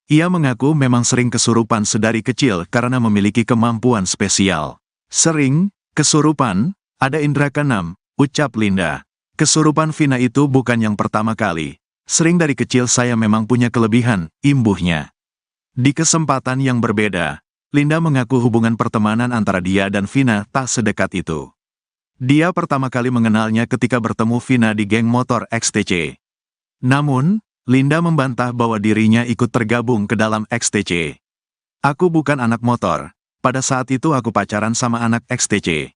Ia mengaku memang sering kesurupan sedari kecil karena memiliki kemampuan spesial. Sering, kesurupan, ada indera keenam, ucap Linda. Kesurupan Vina itu bukan yang pertama kali. Sering dari kecil saya memang punya kelebihan, imbuhnya. Di kesempatan yang berbeda, Linda mengaku hubungan pertemanan antara dia dan Vina tak sedekat itu. Dia pertama kali mengenalnya ketika bertemu Vina di geng motor XTC. Namun, Linda membantah bahwa dirinya ikut tergabung ke dalam XTC. Aku bukan anak motor. Pada saat itu aku pacaran sama anak XTC.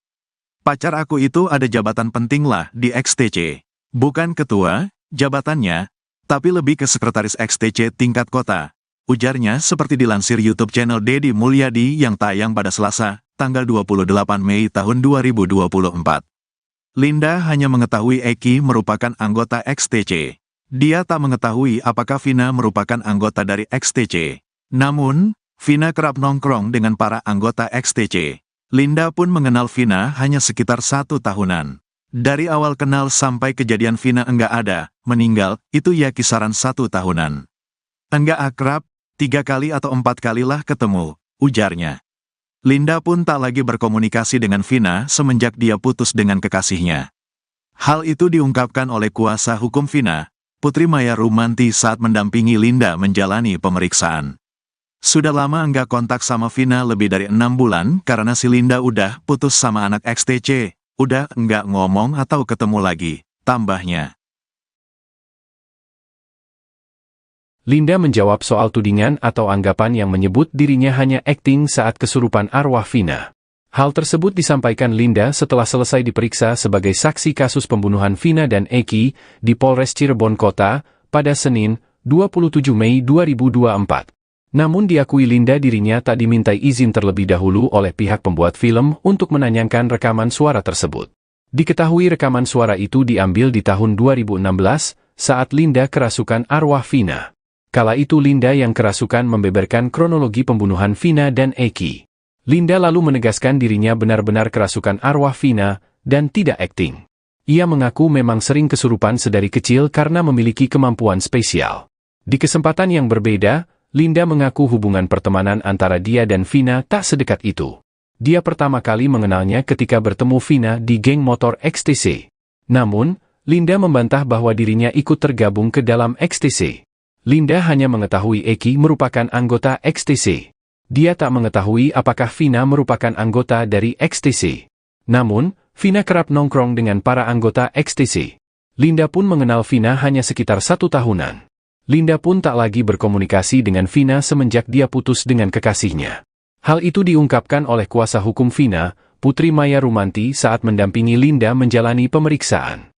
Pacar aku itu ada jabatan penting lah di XTC. Bukan ketua, jabatannya, tapi lebih ke sekretaris XTC tingkat kota. Ujarnya seperti dilansir YouTube channel Deddy Mulyadi yang tayang pada Selasa, tanggal 28 Mei tahun 2024. Linda hanya mengetahui Eki merupakan anggota XTC. Dia tak mengetahui apakah Vina merupakan anggota dari XTC. Namun, Vina kerap nongkrong dengan para anggota XTC. Linda pun mengenal Vina hanya sekitar 1 tahunan. Dari awal kenal sampai kejadian Vina enggak ada, meninggal, itu ya kisaran 1 tahunan. Enggak akrab, 3 kali atau 4 kalilah ketemu, ujarnya. Linda pun tak lagi berkomunikasi dengan Vina semenjak dia putus dengan kekasihnya. Hal itu diungkapkan oleh kuasa hukum Vina, Putri Maya Rumanti saat mendampingi Linda menjalani pemeriksaan. Sudah lama enggak kontak sama Vina lebih dari 6 bulan karena si Linda udah putus sama anak XTC, udah enggak ngomong atau ketemu lagi, tambahnya. Linda menjawab soal tudingan atau anggapan yang menyebut dirinya hanya akting saat kesurupan arwah Vina. Hal tersebut disampaikan Linda setelah selesai diperiksa sebagai saksi kasus pembunuhan Vina dan Eki di Polres Cirebon Kota pada Senin, 27 Mei 2024. Namun diakui Linda dirinya tak dimintai izin terlebih dahulu oleh pihak pembuat film untuk menayangkan rekaman suara tersebut. Diketahui rekaman suara itu diambil di tahun 2016 saat Linda kerasukan arwah Vina. Kala itu Linda yang kerasukan membeberkan kronologi pembunuhan Vina dan Eki. Linda lalu menegaskan dirinya benar-benar kerasukan arwah Vina dan tidak akting. Ia mengaku memang sering kesurupan sedari kecil karena memiliki kemampuan spesial. Di kesempatan yang berbeda, Linda mengaku hubungan pertemanan antara dia dan Vina tak sedekat itu. Dia pertama kali mengenalnya ketika bertemu Vina di geng motor XTC. Namun, Linda membantah bahwa dirinya ikut tergabung ke dalam XTC. Linda hanya mengetahui Eki merupakan anggota XTC. Dia tak mengetahui apakah Vina merupakan anggota dari XTC. Namun, Vina kerap nongkrong dengan para anggota XTC. Linda pun mengenal Vina hanya sekitar 1 tahunan. Linda pun tak lagi berkomunikasi dengan Vina semenjak dia putus dengan kekasihnya. Hal itu diungkapkan oleh kuasa hukum Vina, Putri Maya Rumanti saat mendampingi Linda menjalani pemeriksaan.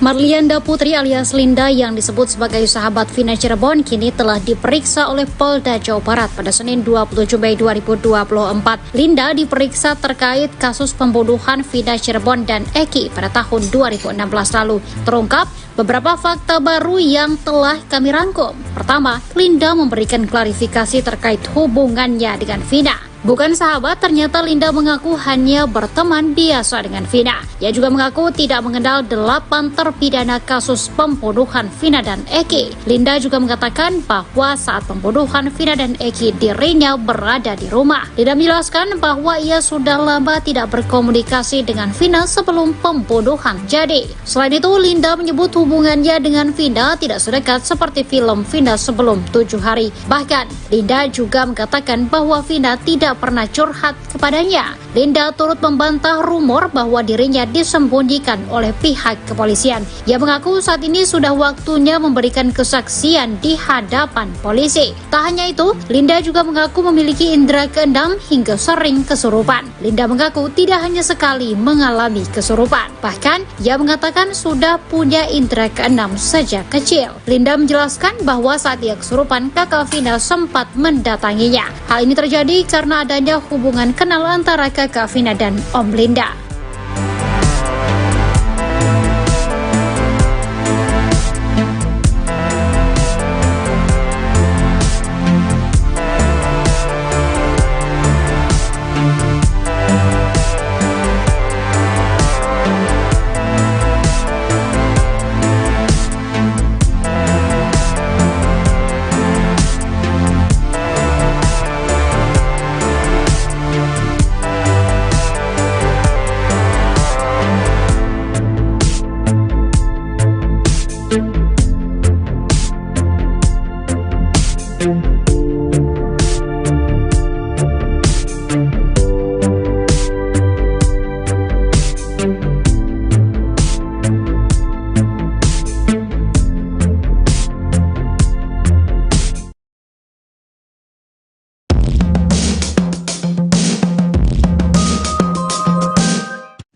Marlianda Putri alias Linda yang disebut sebagai sahabat Vina Cirebon kini telah diperiksa oleh Polda Jawa Barat pada Senin 27 Mei 2024. Linda diperiksa terkait kasus pembunuhan Vina Cirebon dan Eki pada tahun 2016 lalu. Terungkap beberapa fakta baru yang telah kami rangkum. Pertama, Linda memberikan klarifikasi terkait hubungannya dengan Vina. Bukan sahabat, ternyata Linda mengaku hanya berteman biasa dengan Vina. Ia juga mengaku tidak mengenal 8 terpidana kasus pembunuhan Vina dan Eki. Linda juga mengatakan bahwa saat pembunuhan Vina dan Eki dirinya berada di rumah. Linda menjelaskan bahwa ia sudah lama tidak berkomunikasi dengan Vina sebelum pembunuhan jadi. Selain itu, Linda menyebut hubungannya dengan Vina tidak sedekat seperti film Vina sebelum 7 hari. Bahkan, Linda juga mengatakan bahwa Vina tidak pernah curhat kepadanya. Linda turut membantah rumor bahwa dirinya disembunyikan oleh pihak kepolisian. Ia mengaku saat ini sudah waktunya memberikan kesaksian di hadapan polisi. Tak hanya itu, Linda juga mengaku memiliki indera keenam hingga sering kesurupan. Linda mengaku tidak hanya sekali mengalami kesurupan. Bahkan, ia mengatakan sudah punya indera keenam sejak kecil. Linda menjelaskan bahwa saat ia kesurupan, kakak Vina sempat mendatanginya. Hal ini terjadi karena adanya hubungan kenal antara kakak Vina dan Om Linda.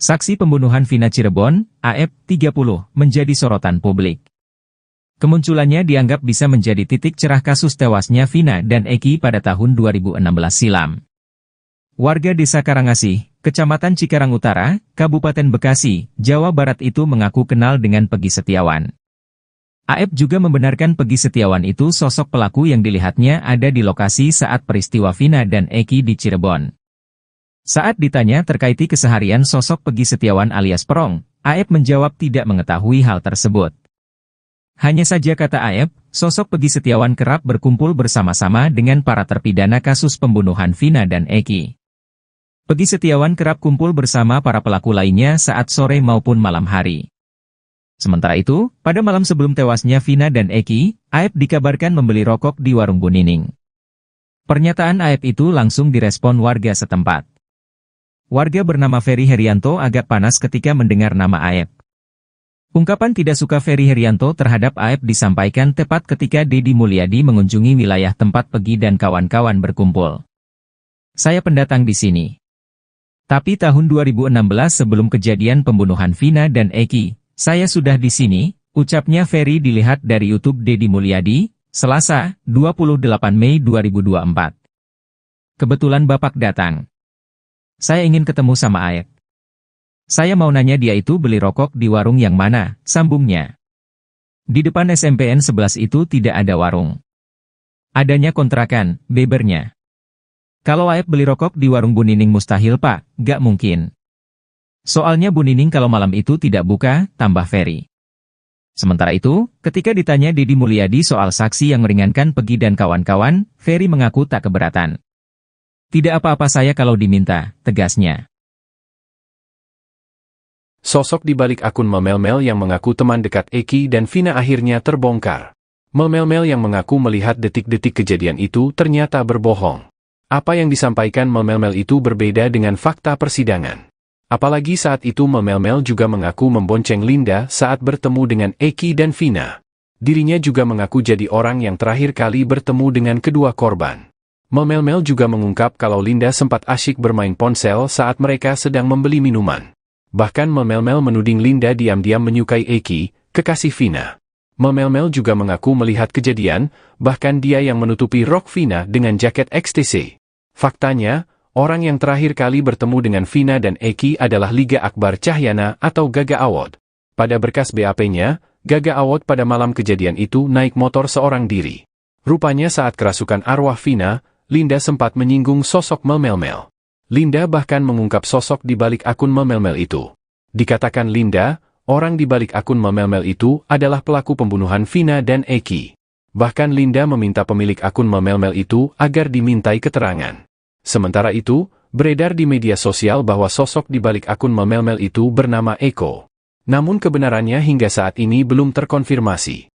Saksi pembunuhan Vina Cirebon, AF, 30, menjadi sorotan publik. Kemunculannya dianggap bisa menjadi titik cerah kasus tewasnya Vina dan Eki pada tahun 2016 silam. Warga Desa Karangasih, Kecamatan Cikarang Utara, Kabupaten Bekasi, Jawa Barat itu mengaku kenal dengan Pegi Setiawan. AF juga membenarkan Pegi Setiawan itu sosok pelaku yang dilihatnya ada di lokasi saat peristiwa Vina dan Eki di Cirebon. Saat ditanya terkait keseharian sosok Pegi Setiawan alias Perong, AF menjawab tidak mengetahui hal tersebut. Hanya saja kata AF, sosok Pegi Setiawan kerap berkumpul bersama-sama dengan para terpidana kasus pembunuhan Vina dan Eki. Pegi Setiawan kerap kumpul bersama para pelaku lainnya saat sore maupun malam hari. Sementara itu, pada malam sebelum tewasnya Vina dan Eki, AF dikabarkan membeli rokok di warung Bu Nining. Pernyataan AF itu langsung direspon warga setempat. Warga bernama Ferry Herianto agak panas ketika mendengar nama AF. Ungkapan tidak suka Ferry Herianto terhadap AF disampaikan tepat ketika Deddy Mulyadi mengunjungi wilayah tempat Pegi dan kawan-kawan berkumpul. Saya pendatang di sini. Tapi tahun 2016 sebelum kejadian pembunuhan Vina dan Eki, saya sudah di sini, ucapnya Ferry dilihat dari YouTube Deddy Mulyadi, Selasa, 28 Mei 2024. Kebetulan Bapak datang. Saya ingin ketemu sama AF. Saya mau nanya dia itu beli rokok di warung yang mana, sambungnya. Di depan SMPN 11 itu tidak ada warung. Adanya kontrakan, bebernya. Kalau AF beli rokok di warung Bu Nining mustahil Pak, gak mungkin. Soalnya Bu Nining kalau malam itu tidak buka, tambah Ferry. Sementara itu, ketika ditanya Deddy Mulyadi soal saksi yang meringankan Pegi dan kawan-kawan, Ferry mengaku tak keberatan. Tidak apa-apa saya kalau diminta, tegasnya. Sosok di balik akun Mel-Mel yang mengaku teman dekat Eki dan Vina akhirnya terbongkar. Mel-Mel yang mengaku melihat detik-detik kejadian itu ternyata berbohong. Apa yang disampaikan Mel-Mel itu berbeda dengan fakta persidangan. Apalagi saat itu Mel-Mel juga mengaku membonceng Linda saat bertemu dengan Eki dan Vina. Dirinya juga mengaku jadi orang yang terakhir kali bertemu dengan kedua korban. Mel-Mel juga mengungkap kalau Linda sempat asyik bermain ponsel saat mereka sedang membeli minuman. Bahkan Mel-Mel menuding Linda diam-diam menyukai Eki, kekasih Vina. Mel-Mel juga mengaku melihat kejadian, bahkan dia yang menutupi rok Vina dengan jaket XTC. Faktanya, orang yang terakhir kali bertemu dengan Vina dan Eki adalah Liga Akbar Cahyana atau Gaga Awad. Pada berkas BAP-nya, Gaga Awad pada malam kejadian itu naik motor seorang diri. Rupanya saat kerasukan arwah Vina, Linda sempat menyinggung sosok Mel-Mel. Linda bahkan mengungkap sosok di balik akun Mel-Mel itu. Dikatakan Linda, orang di balik akun memel-mel itu adalah pelaku pembunuhan Vina dan Eki. Bahkan Linda meminta pemilik akun memel-mel itu agar dimintai keterangan. Sementara itu, beredar di media sosial bahwa sosok di balik akun memel-mel itu bernama Eko. Namun kebenarannya hingga saat ini belum terkonfirmasi.